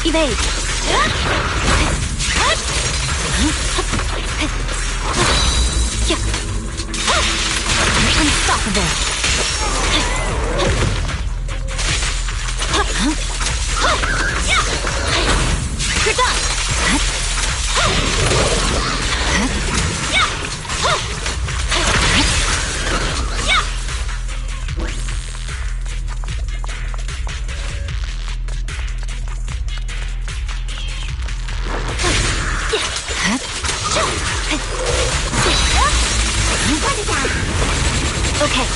Evade. Unstoppable. Okay.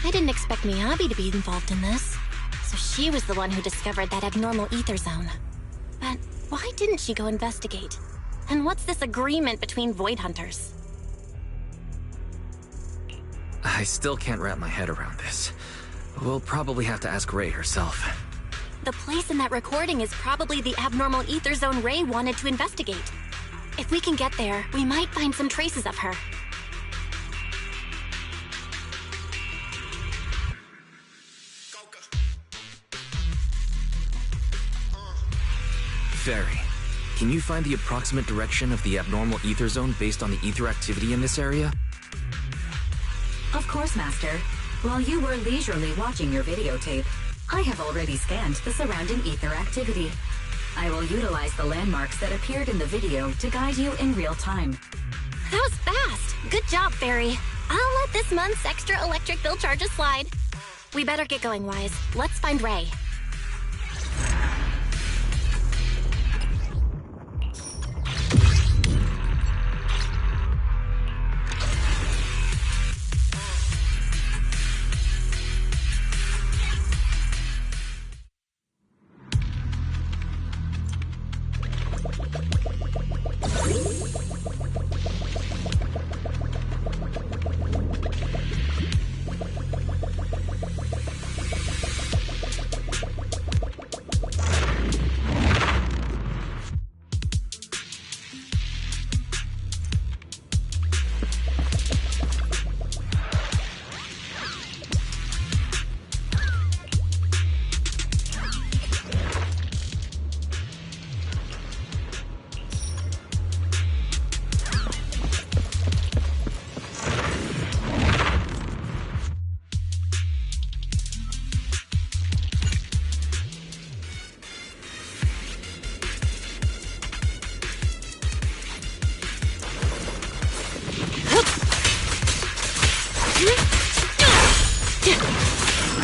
I didn't expect Miyabi to be involved in this. So she was the one who discovered that abnormal ether zone. But why didn't she go investigate? And what's this agreement between Void Hunters? I still can't wrap my head around this. We'll probably have to ask Ray herself. The place in that recording is probably the abnormal ether zone Ray wanted to investigate. If we can get there, we might find some traces of her. Fairy, can you find the approximate direction of the abnormal ether zone based on the ether activity in this area? Of course, Master. While you were leisurely watching your videotape, I have already scanned the surrounding ether activity. I will utilize the landmarks that appeared in the video to guide you in real time. That was fast. Good job, Fairy. I'll let this month's extra electric bill charges slide. We better get going, Wise. Let's find Ray.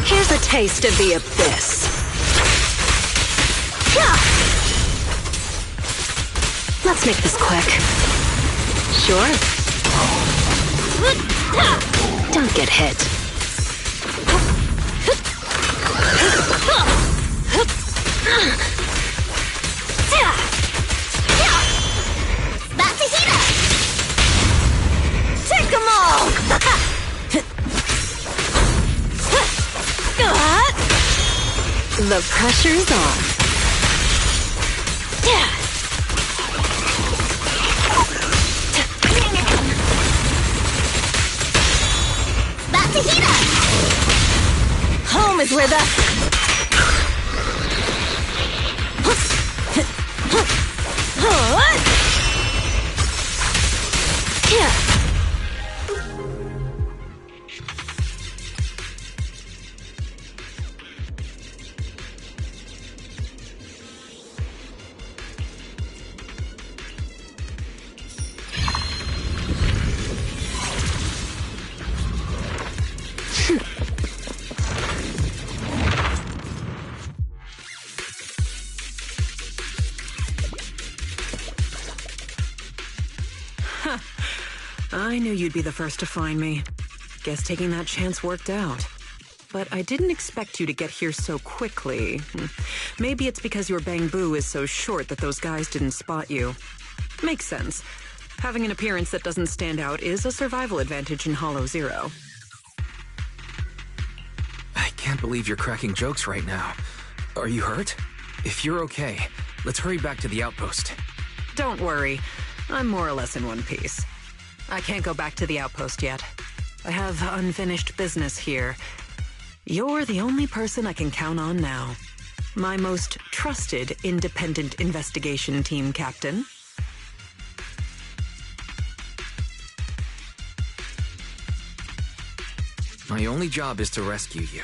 Here's a taste of the abyss. Let's make this quick. Sure. Don't get hit. Take them all! The pressure's on. Home is where the... I knew you'd be the first to find me. Guess taking that chance worked out. But I didn't expect you to get here so quickly. Maybe it's because your bamboo is so short that those guys didn't spot you. Makes sense. Having an appearance that doesn't stand out is a survival advantage in Hollow Zero. I can't believe you're cracking jokes right now. Are you hurt? If you're okay, let's hurry back to the outpost. Don't worry. I'm more or less in one piece. I can't go back to the outpost yet. I have unfinished business here. You're the only person I can count on now. My most trusted independent investigation team captain. My only job is to rescue you.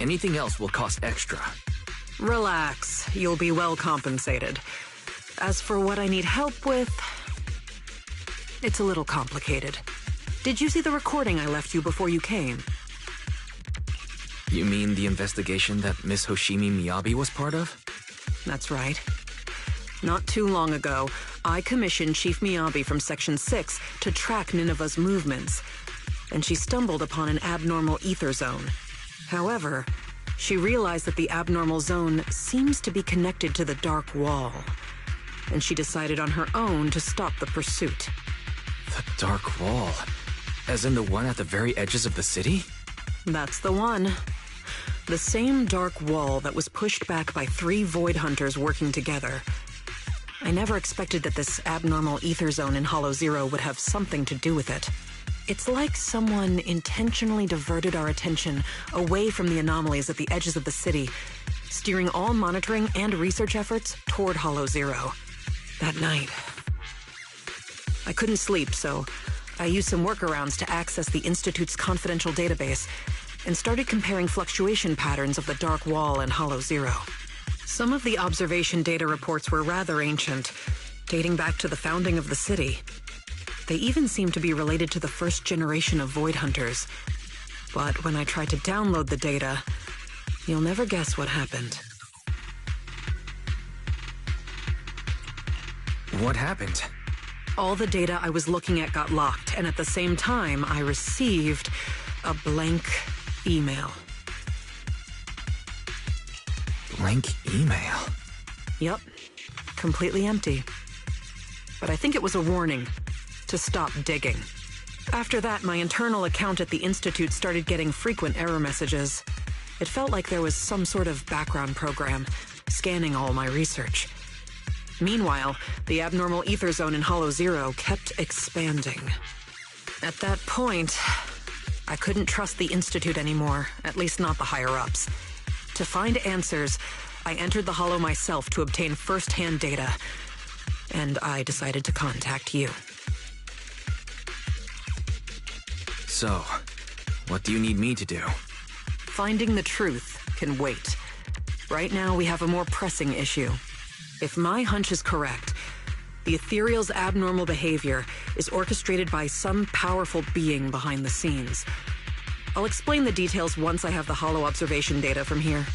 Anything else will cost extra. Relax. You'll be well compensated. As for what I need help with, it's a little complicated. Did you see the recording I left you before you came? You mean the investigation that Miss Hoshimi Miyabi was part of? That's right. Not too long ago, I commissioned Chief Miyabi from Section 6 to track Nineveh's movements, and she stumbled upon an abnormal ether zone. However, she realized that the abnormal zone seems to be connected to the Dark Wall, and she decided on her own to stop the pursuit. The Dark Wall? As in the one at the very edges of the city? That's the one. The same dark wall that was pushed back by 3 Void Hunters working together. I never expected that this abnormal ether zone in Hollow Zero would have something to do with it. It's like someone intentionally diverted our attention away from the anomalies at the edges of the city, steering all monitoring and research efforts toward Hollow Zero. That night, I couldn't sleep, so I used some workarounds to access the Institute's confidential database and started comparing fluctuation patterns of the Dark Wall and Hollow Zero. Some of the observation data reports were rather ancient, dating back to the founding of the city. They even seemed to be related to the first generation of Void Hunters. But when I tried to download the data, you'll never guess what happened. What happened? All the data I was looking at got locked, and at the same time, I received a blank email. Blank email? Yep, completely empty. But I think it was a warning to stop digging. After that, my internal account at the Institute started getting frequent error messages. It felt like there was some sort of background program scanning all my research. Meanwhile, the abnormal ether zone in Hollow Zero kept expanding. At that point, I couldn't trust the Institute anymore, at least not the higher-ups. To find answers, I entered the Hollow myself to obtain first-hand data, and I decided to contact you. So, what do you need me to do? Finding the truth can wait. Right now, we have a more pressing issue. If my hunch is correct, the Ethereal's abnormal behavior is orchestrated by some powerful being behind the scenes. I'll explain the details once I have the Hollow observation data from here.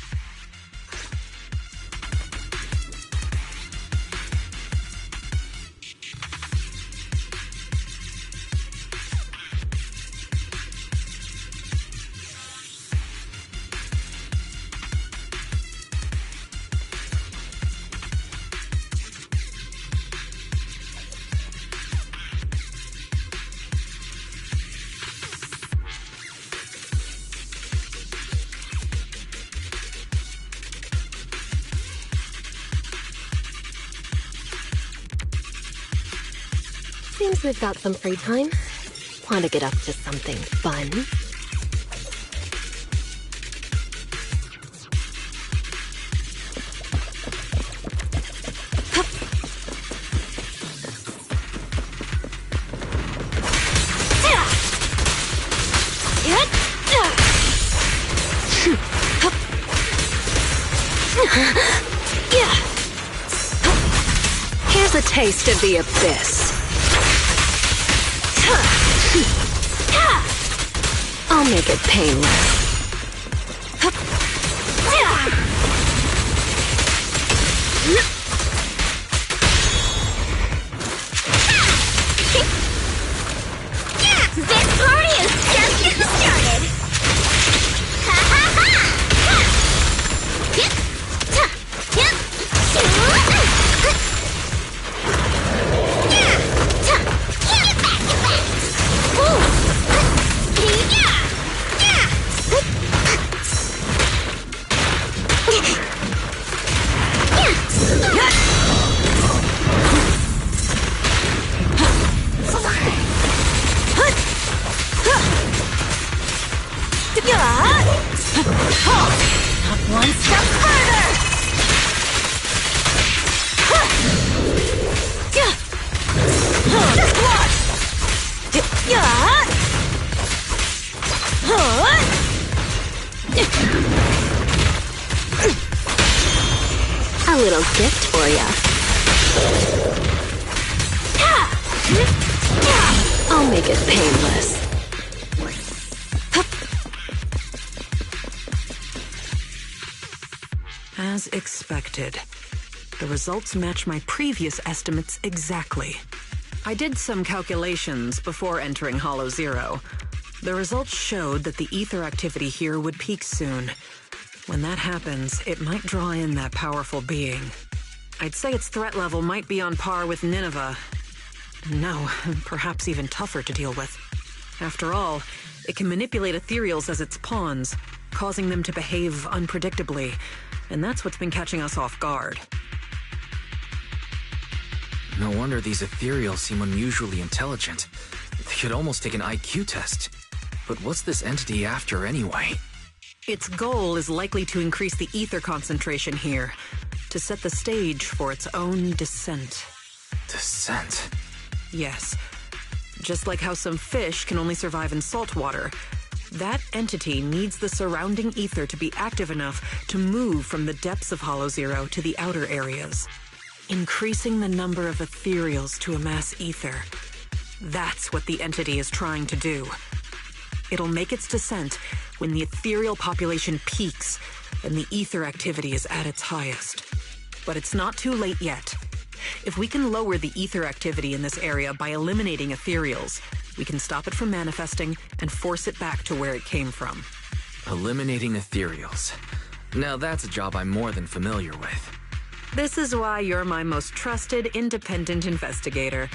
Seems we've got some free time. Want to get up to something fun? Here's a taste of the abyss. I'll make it painless. little gift for ya. I'll make it painless. As expected, the results match my previous estimates exactly. I did some calculations before entering Hollow Zero. The results showed that the ether activity here would peak soon. When that happens, it might draw in that powerful being. I'd say its threat level might be on par with Nineveh. No, perhaps even tougher to deal with. After all, it can manipulate ethereals as its pawns, causing them to behave unpredictably, and that's what's been catching us off guard. No wonder these ethereals seem unusually intelligent. They could almost take an IQ test. But what's this entity after anyway? Its goal is likely to increase the ether concentration here, to set the stage for its own descent. Descent? Yes. Just like how some fish can only survive in salt water, that entity needs the surrounding ether to be active enough to move from the depths of Hollow Zero to the outer areas. Increasing the number of ethereals to amass ether. That's what the entity is trying to do. It'll make its descent when the ethereal population peaks and the ether activity is at its highest. But it's not too late yet. If we can lower the ether activity in this area by eliminating ethereals, we can stop it from manifesting and force it back to where it came from. Eliminating ethereals. Now that's a job I'm more than familiar with. This is why you're my most trusted, independent investigator.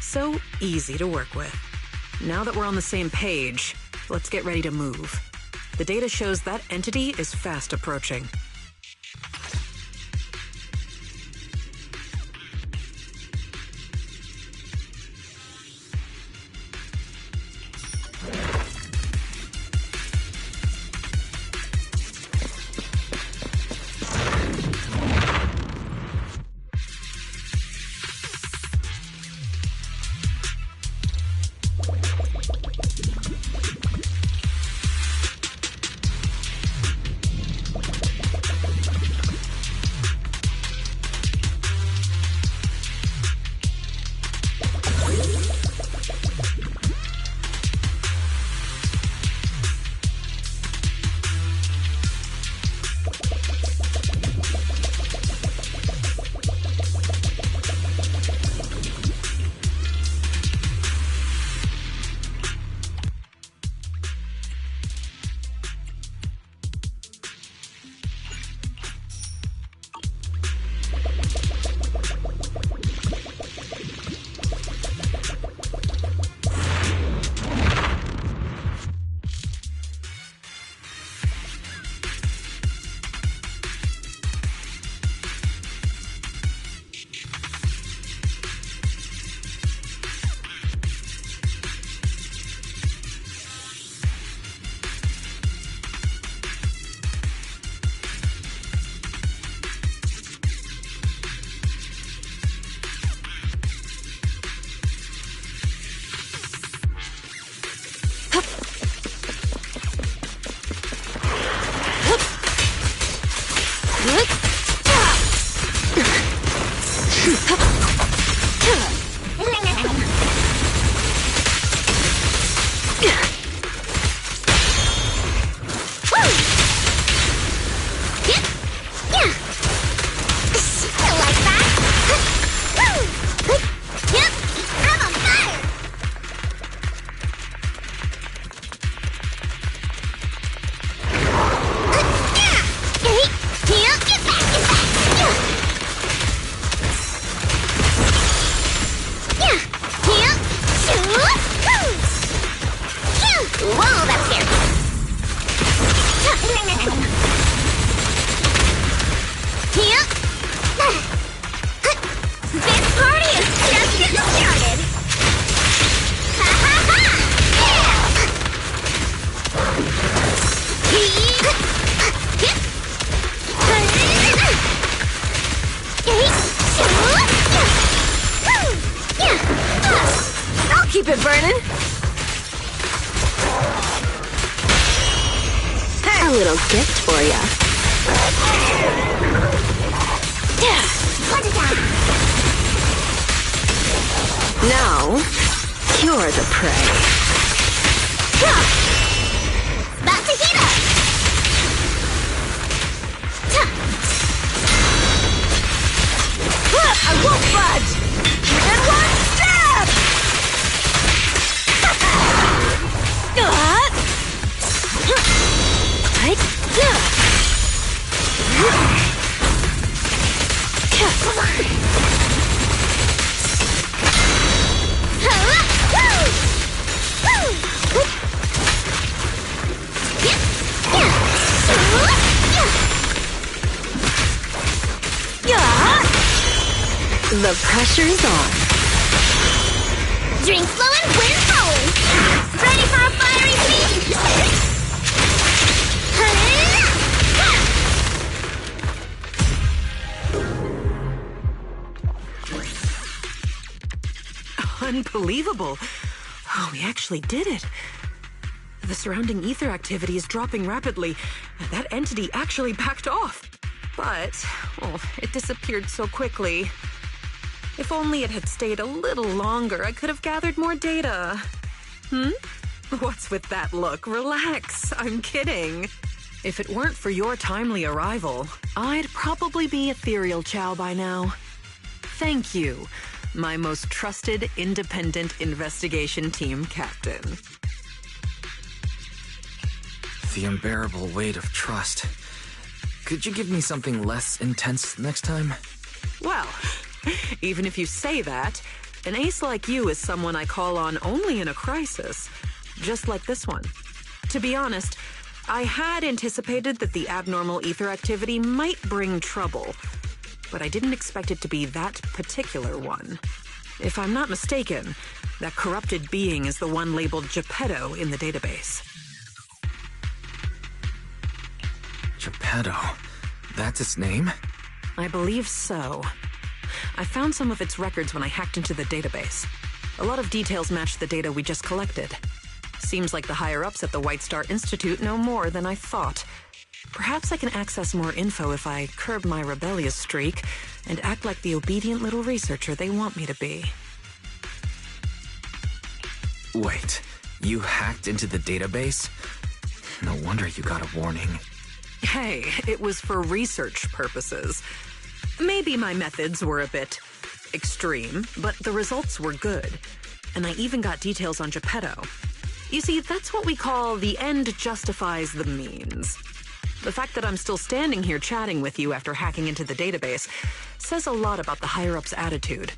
So easy to work with. Now that we're on the same page, let's get ready to move. The data shows that entity is fast approaching. Keep it burning. A little gift for ya. the prey. About to heat up! I won't budge! Even one step! The pressure's on. Drink flowing, wind flowing! Ready for a fiery feast! Unbelievable. Oh, we actually did it. The surrounding ether activity is dropping rapidly. That entity actually backed off. But, it disappeared so quickly. If only it had stayed a little longer, I could have gathered more data. What's with that look? Relax. I'm kidding. If it weren't for your timely arrival, I'd probably be ethereal Chow by now. Thank you, my most trusted independent investigation team captain. The unbearable weight of trust. Could you give me something less intense next time? Well, even if you say that, an ace like you is someone I call on only in a crisis, just like this one. To be honest, I had anticipated that the abnormal ether activity might bring trouble, but I didn't expect it to be that particular one. If I'm not mistaken, that corrupted being is the one labeled Geppetto in the database. Geppetto? That's its name? I believe so. I found some of its records when I hacked into the database. A lot of details match the data we just collected. Seems like the higher-ups at the White Star Institute know more than I thought. Perhaps I can access more info if I curb my rebellious streak and act like the obedient little researcher they want me to be. Wait, you hacked into the database? No wonder you got a warning. Hey, it was for research purposes. Maybe my methods were a bit extreme, but the results were good. And I even got details on Geppetto. You see, that's what we call the end justifies the means. The fact that I'm still standing here chatting with you after hacking into the database says a lot about the higher-ups' attitude.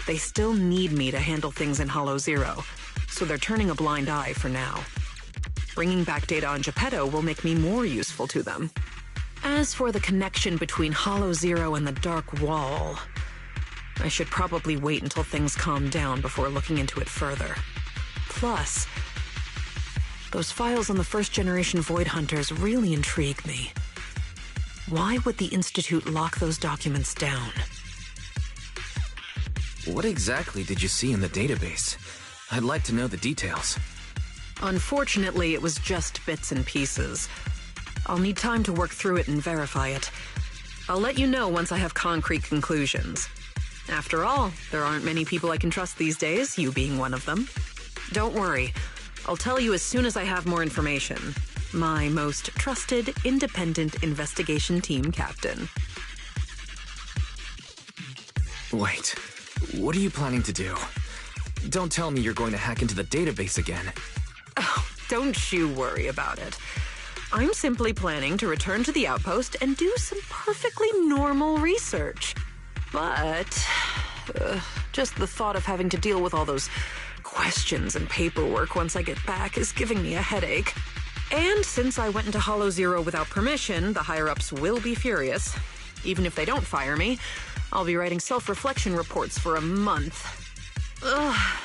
They still need me to handle things in Hollow Zero, so they're turning a blind eye for now. Bringing back data on Geppetto will make me more useful to them. As for the connection between Hollow Zero and the Dark Wall, I should probably wait until things calm down before looking into it further. Plus, those files on the first-generation Void Hunters really intrigue me. Why would the Institute lock those documents down? What exactly did you see in the database? I'd like to know the details. Unfortunately, it was just bits and pieces. I'll need time to work through it and verify it. I'll let you know once I have concrete conclusions. After all, there aren't many people I can trust these days, you being one of them. Don't worry. I'll tell you as soon as I have more information. My most trusted, independent investigation team captain. Wait, what are you planning to do? Don't tell me you're going to hack into the database again. Oh, don't you worry about it. I'm simply planning to return to the outpost and do some perfectly normal research. But just the thought of having to deal with all those questions and paperwork once I get back is giving me a headache. And since I went into Hollow Zero without permission, the higher-ups will be furious. Even if they don't fire me, I'll be writing self-reflection reports for a month. Ugh.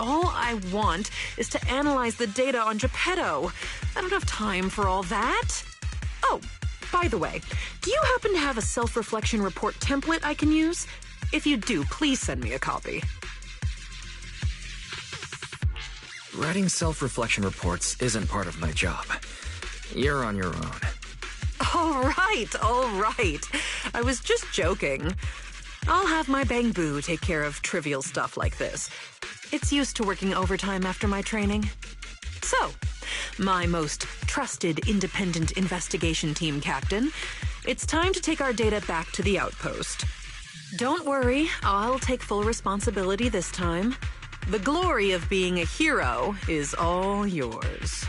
All I want is to analyze the data on Geppetto. I don't have time for all that. Oh, by the way, do you happen to have a self-reflection report template I can use? If you do, please send me a copy. Writing self-reflection reports isn't part of my job. You're on your own. All right. I was just joking. I'll have my Bangbu take care of trivial stuff like this. It's used to working overtime after my training. So, my most trusted independent investigation team captain, it's time to take our data back to the outpost. Don't worry, I'll take full responsibility this time. The glory of being a hero is all yours.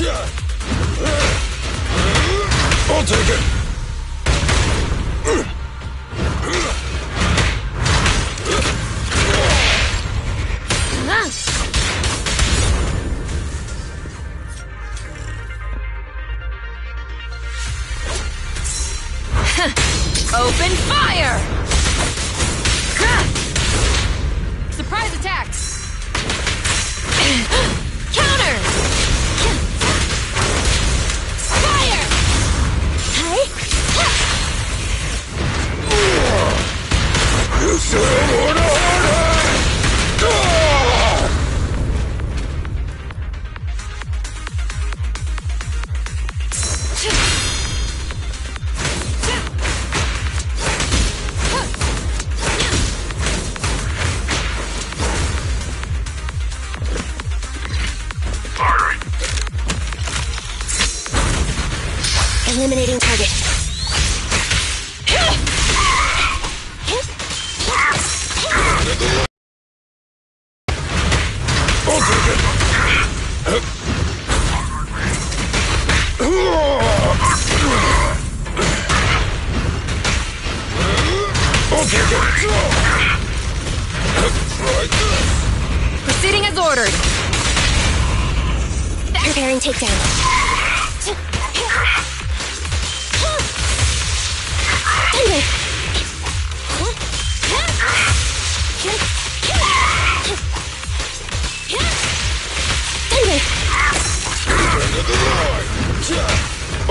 I'll take it. Open fire! Surprise attack! Counter! Fire! You still want to Eliminating target. I'll take it. I'll take it. Proceeding as ordered. Preparing takedown.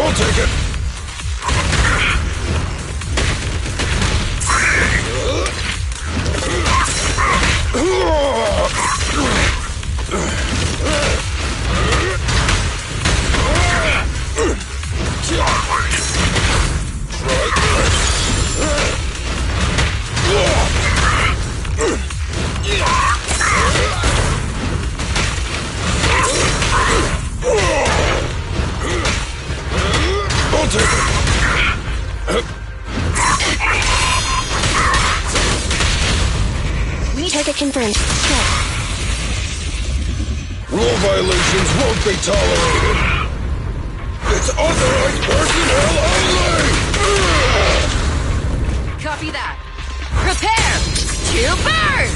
I'll take it. I'll take it. Target confirmed. Go. Rule violations won't be tolerated. It's authorized personnel only! Copy that. Prepare to burn!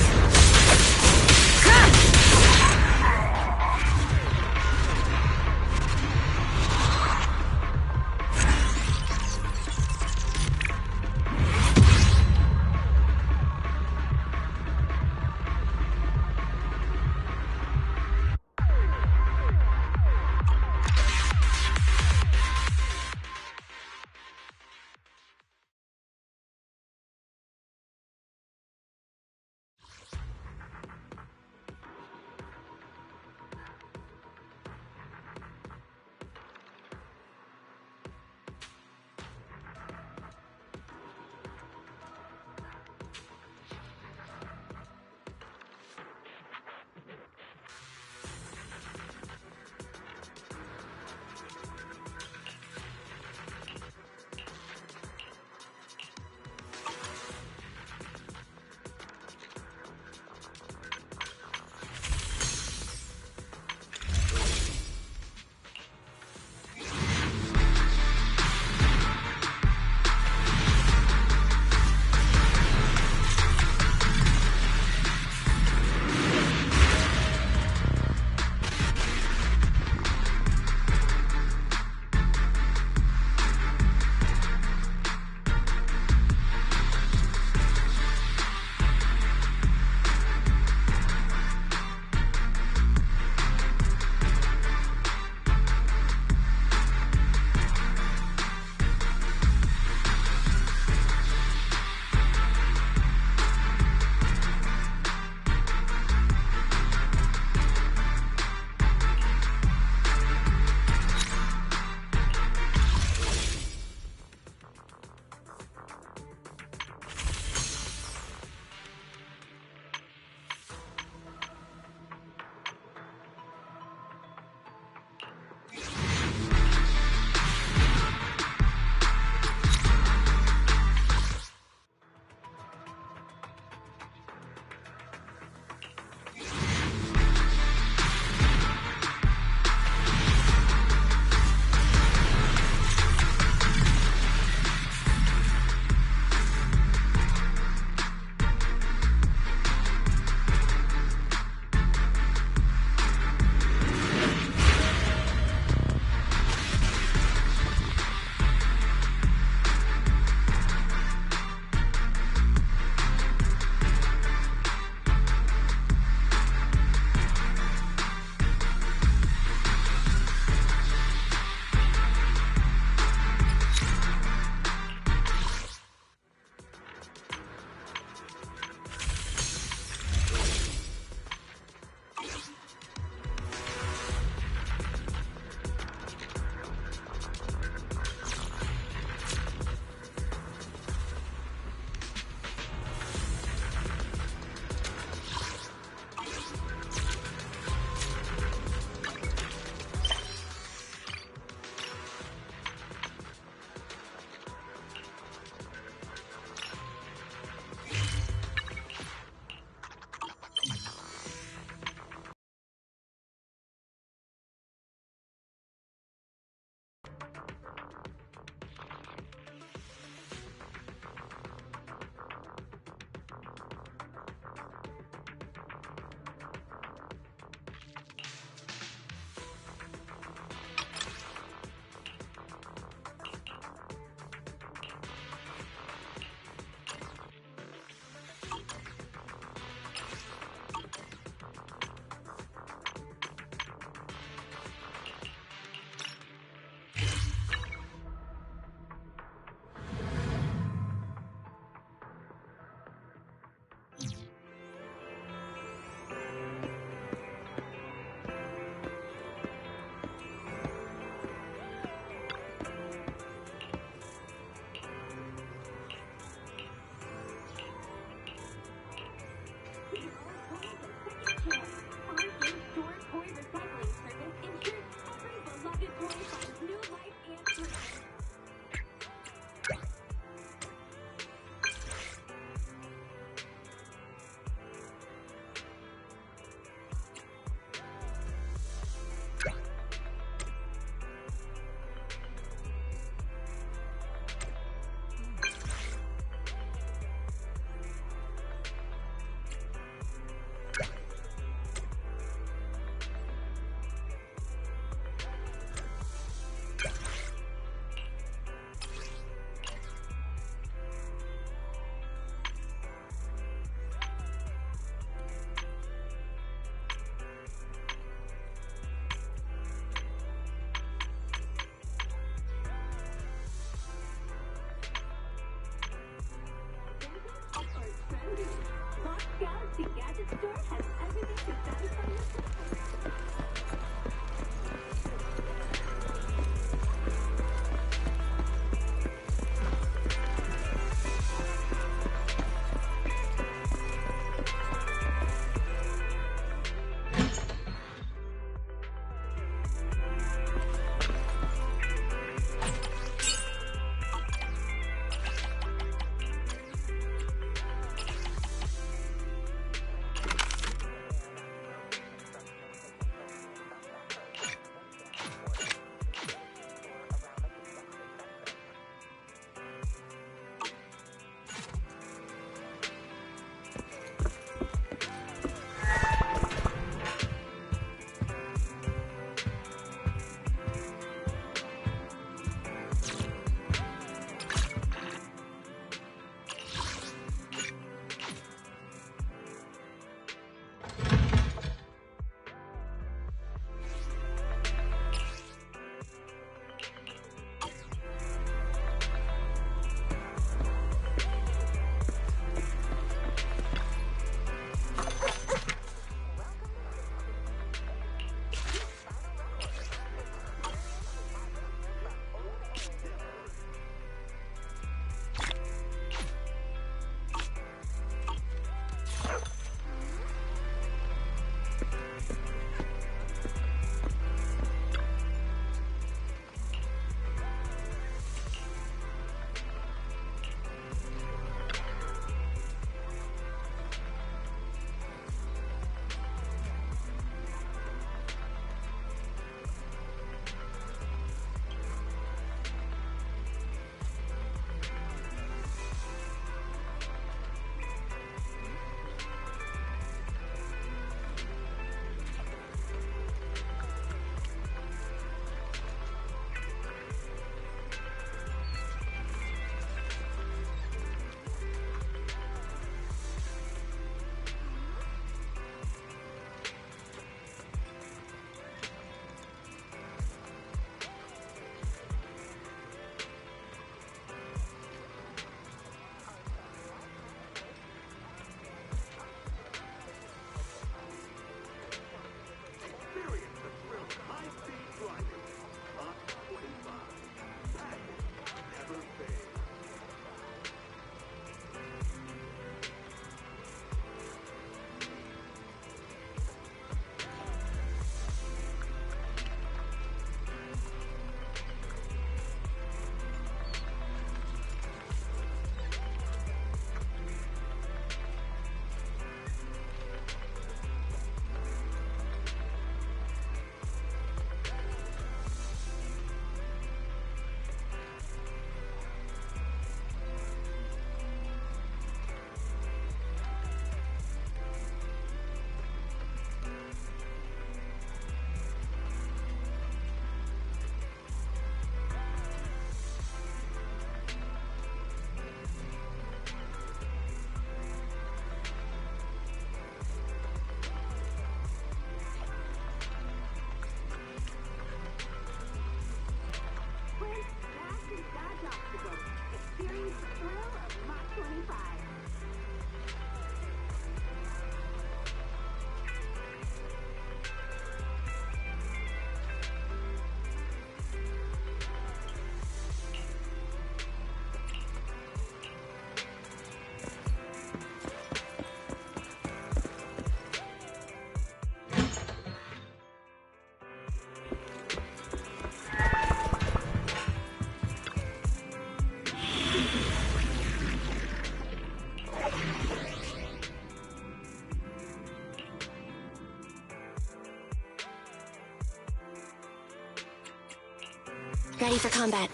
Ready for combat.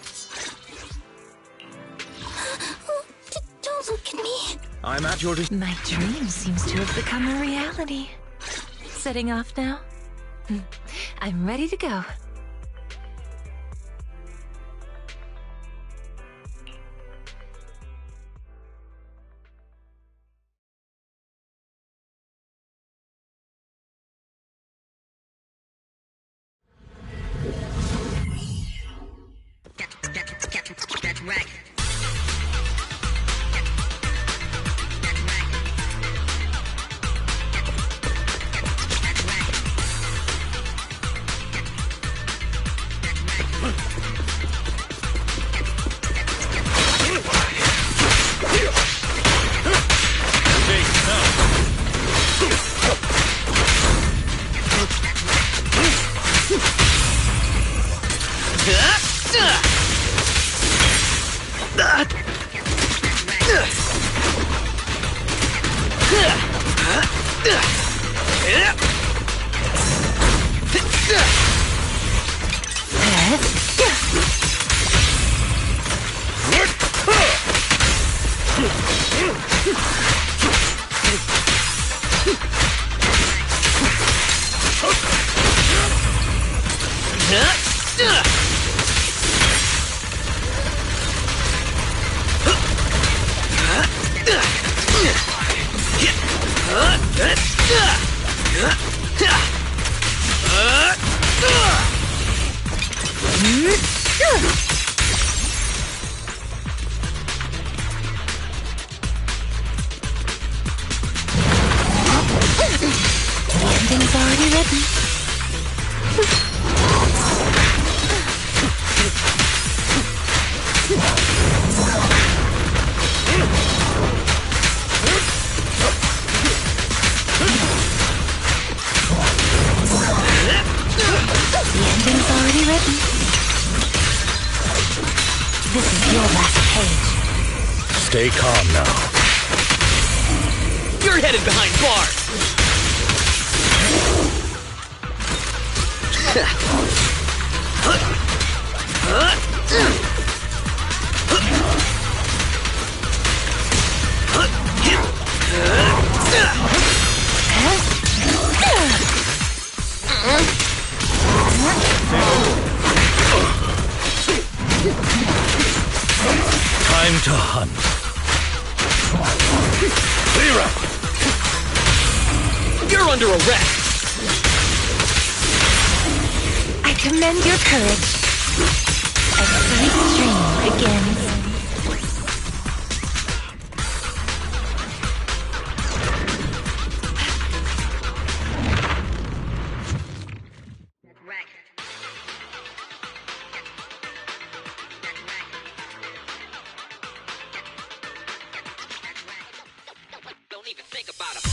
Don't look at me. I'm at your... My dream seems to have become a reality. Setting off now? I'm ready to go. Get wrecked. Ending's already written. This is your last page. Stay calm now. You're headed behind bars! Time to hunt. Clear up! You're under arrest! I commend your courage. A sweet dream begins. Don't even think about it.